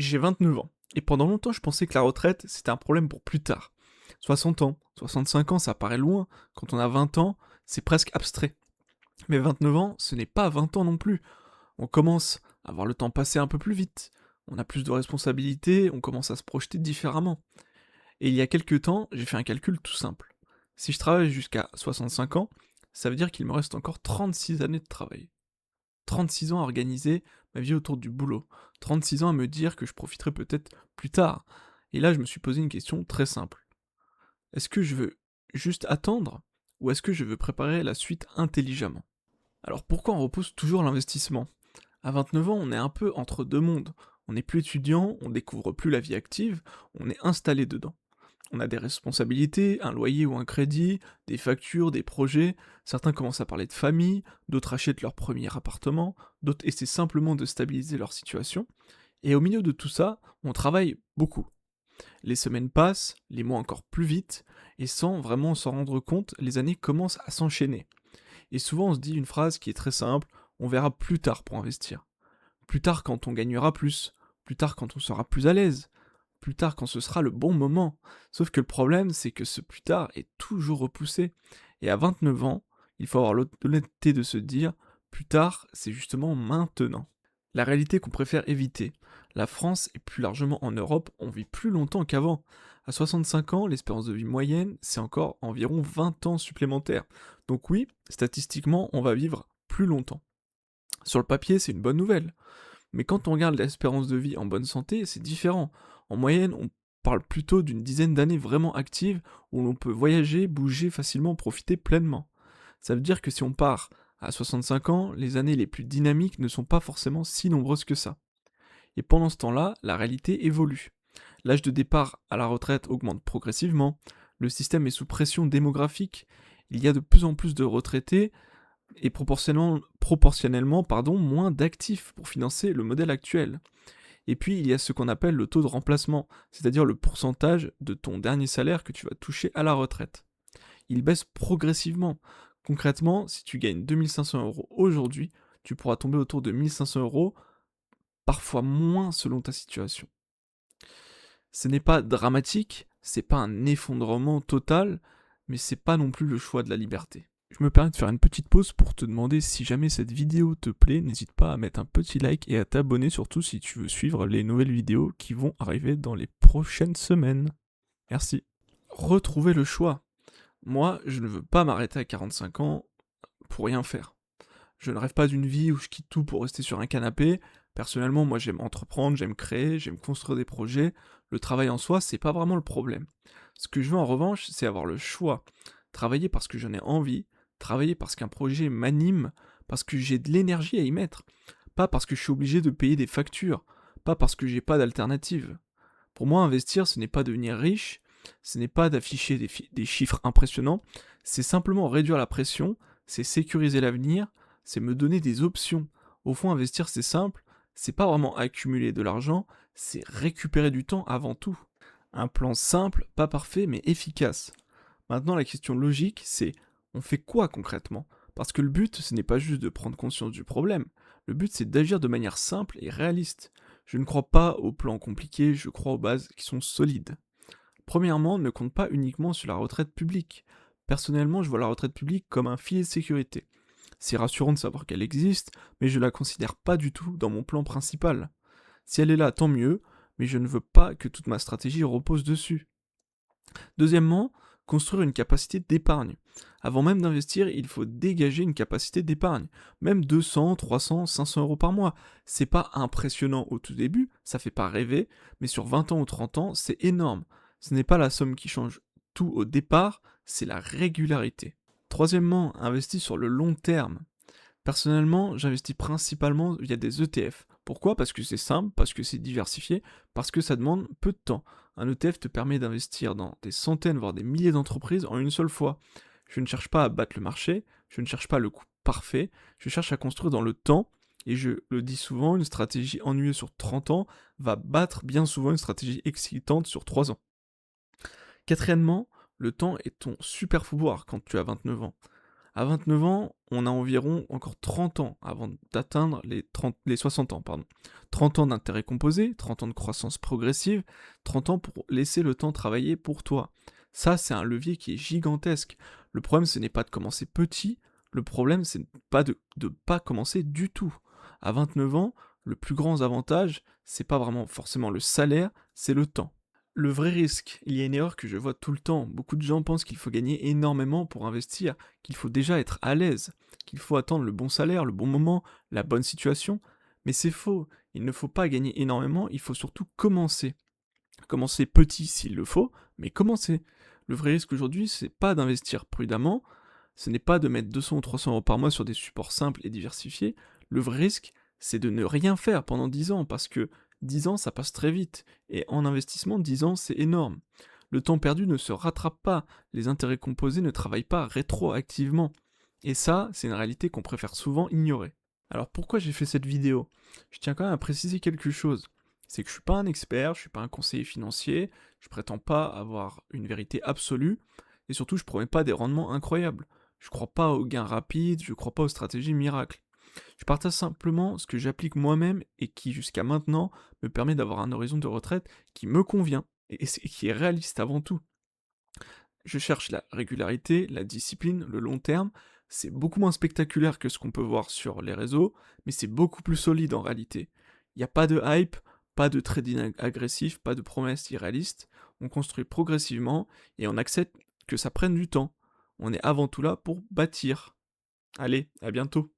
J'ai 29 ans, et pendant longtemps je pensais que la retraite c'était un problème pour plus tard. 60 ans, 65 ans ça paraît loin, quand on a 20 ans c'est presque abstrait. Mais 29 ans ce n'est pas 20 ans non plus. On commence à voir le temps passer un peu plus vite, on a plus de responsabilités, on commence à se projeter différemment. Et il y a quelques temps j'ai fait un calcul tout simple. Si je travaille jusqu'à 65 ans, ça veut dire qu'il me reste encore 36 années de travail. 36 ans à organiser ma vie autour du boulot. 36 ans à me dire que je profiterai peut-être plus tard. Et là, je me suis posé une question très simple. Est-ce que je veux juste attendre ou est-ce que je veux préparer la suite intelligemment? Alors pourquoi on repousse toujours l'investissement? À 29 ans, on est un peu entre deux mondes. On n'est plus étudiant, on découvre plus la vie active, on est installé dedans. On a des responsabilités, un loyer ou un crédit, des factures, des projets. Certains commencent à parler de famille, d'autres achètent leur premier appartement, d'autres essaient simplement de stabiliser leur situation. Et au milieu de tout ça, on travaille beaucoup. Les semaines passent, les mois encore plus vite, et sans vraiment s'en rendre compte, les années commencent à s'enchaîner. Et souvent on se dit une phrase qui est très simple, on verra plus tard pour investir. Plus tard quand on gagnera plus tard quand on sera plus à l'aise, plus tard quand ce sera le bon moment. Sauf que le problème, c'est que ce plus tard est toujours repoussé. Et à 29 ans, il faut avoir l'honnêteté de se dire, plus tard, c'est justement maintenant. La réalité qu'on préfère éviter. La France et plus largement en Europe, on vit plus longtemps qu'avant. À 65 ans, l'espérance de vie moyenne, c'est encore environ 20 ans supplémentaires. Donc oui, statistiquement, on va vivre plus longtemps. Sur le papier, c'est une bonne nouvelle. Mais quand on regarde l'espérance de vie en bonne santé, c'est différent. En moyenne, on parle plutôt d'une dizaine d'années vraiment actives où l'on peut voyager, bouger facilement, profiter pleinement. Ça veut dire que si on part à 65 ans, les années les plus dynamiques ne sont pas forcément si nombreuses que ça. Et pendant ce temps-là, la réalité évolue. L'âge de départ à la retraite augmente progressivement, le système est sous pression démographique, il y a de plus en plus de retraités et proportionnellement moins d'actifs pour financer le modèle actuel. Et puis il y a ce qu'on appelle le taux de remplacement, c'est-à-dire le pourcentage de ton dernier salaire que tu vas toucher à la retraite. Il baisse progressivement. Concrètement, si tu gagnes 2 500 € aujourd'hui, tu pourras tomber autour de 1 500 €, parfois moins selon ta situation. Ce n'est pas dramatique, c'est pas un effondrement total, mais c'est pas non plus le choix de la liberté. Je me permets de faire une petite pause pour te demander si jamais cette vidéo te plaît, n'hésite pas à mettre un petit like et à t'abonner surtout si tu veux suivre les nouvelles vidéos qui vont arriver dans les prochaines semaines. Merci. Retrouver le choix. Moi, je ne veux pas m'arrêter à 45 ans pour rien faire. Je ne rêve pas d'une vie où je quitte tout pour rester sur un canapé. Personnellement, moi j'aime entreprendre, j'aime créer, j'aime construire des projets. Le travail en soi, c'est pas vraiment le problème. Ce que je veux en revanche, c'est avoir le choix. Travailler parce que j'en ai envie, travailler parce qu'un projet m'anime, parce que j'ai de l'énergie à y mettre. Pas parce que je suis obligé de payer des factures, pas parce que j'ai pas d'alternative. Pour moi, investir, ce n'est pas devenir riche, ce n'est pas d'afficher des chiffres impressionnants, c'est simplement réduire la pression, c'est sécuriser l'avenir, c'est me donner des options. Au fond, investir, c'est simple, c'est pas vraiment accumuler de l'argent, c'est récupérer du temps avant tout. Un plan simple, pas parfait, mais efficace. Maintenant, la question logique, c'est on fait quoi concrètement? Parce que le but, ce n'est pas juste de prendre conscience du problème, le but, c'est d'agir de manière simple et réaliste. Je ne crois pas aux plans compliqués, je crois aux bases qui sont solides. Premièrement, ne compte pas uniquement sur la retraite publique. Personnellement, je vois la retraite publique comme un filet de sécurité. C'est rassurant de savoir qu'elle existe, mais je la considère pas du tout dans mon plan principal. Si elle est là, tant mieux, mais je ne veux pas que toute ma stratégie repose dessus. Deuxièmement, construire une capacité d'épargne. Avant même d'investir, il faut dégager une capacité d'épargne. Même 200, 300, 500 € par mois. C'est pas impressionnant au tout début, ça fait pas rêver, mais sur 20 ans ou 30 ans, c'est énorme. Ce n'est pas la somme qui change tout au départ, c'est la régularité. Troisièmement, investir sur le long terme. Personnellement, j'investis principalement via des ETF. Pourquoi? Parce que c'est simple, parce que c'est diversifié, parce que ça demande peu de temps. Un ETF te permet d'investir dans des centaines, voire des milliers d'entreprises en une seule fois. Je ne cherche pas à battre le marché, je ne cherche pas le coup parfait, je cherche à construire dans le temps, et je le dis souvent, une stratégie ennuyeuse sur 30 ans va battre bien souvent une stratégie excitante sur 3 ans. Quatrièmement, le temps est ton super pouvoir quand tu as 29 ans. À 29 ans, on a environ encore 30 ans avant d'atteindre les 60 ans, pardon. 30 ans d'intérêt composé, 30 ans de croissance progressive, 30 ans pour laisser le temps travailler pour toi. Ça, c'est un levier qui est gigantesque. Le problème, ce n'est pas de commencer petit, le problème, c'est pas de pas commencer du tout. À 29 ans, le plus grand avantage, c'est pas vraiment forcément le salaire, c'est le temps. Le vrai risque, il y a une erreur que je vois tout le temps. Beaucoup de gens pensent qu'il faut gagner énormément pour investir, qu'il faut déjà être à l'aise, qu'il faut attendre le bon salaire, le bon moment, la bonne situation. Mais c'est faux. Il ne faut pas gagner énormément, il faut surtout commencer. Commencer petit s'il le faut, mais commencer. Le vrai risque aujourd'hui, c'est pas d'investir prudemment, ce n'est pas de mettre 200 ou 300 euros par mois sur des supports simples et diversifiés. Le vrai risque, c'est de ne rien faire pendant 10 ans, parce que 10 ans, ça passe très vite. Et en investissement, 10 ans, c'est énorme. Le temps perdu ne se rattrape pas, les intérêts composés ne travaillent pas rétroactivement. Et ça, c'est une réalité qu'on préfère souvent ignorer. Alors pourquoi j'ai fait cette vidéo? Je tiens quand même à préciser quelque chose. C'est que je suis pas un expert, je suis pas un conseiller financier, je prétends pas avoir une vérité absolue, et surtout je promets pas des rendements incroyables. Je crois pas aux gains rapides, je crois pas aux stratégies miracles. Je partage simplement ce que j'applique moi-même et qui jusqu'à maintenant me permet d'avoir un horizon de retraite qui me convient et qui est réaliste avant tout. Je cherche la régularité, la discipline, le long terme. C'est beaucoup moins spectaculaire que ce qu'on peut voir sur les réseaux, mais c'est beaucoup plus solide en réalité. Il n'y a pas de hype, pas de trading agressif, pas de promesses irréalistes. On construit progressivement et on accepte que ça prenne du temps. On est avant tout là pour bâtir. Allez, à bientôt.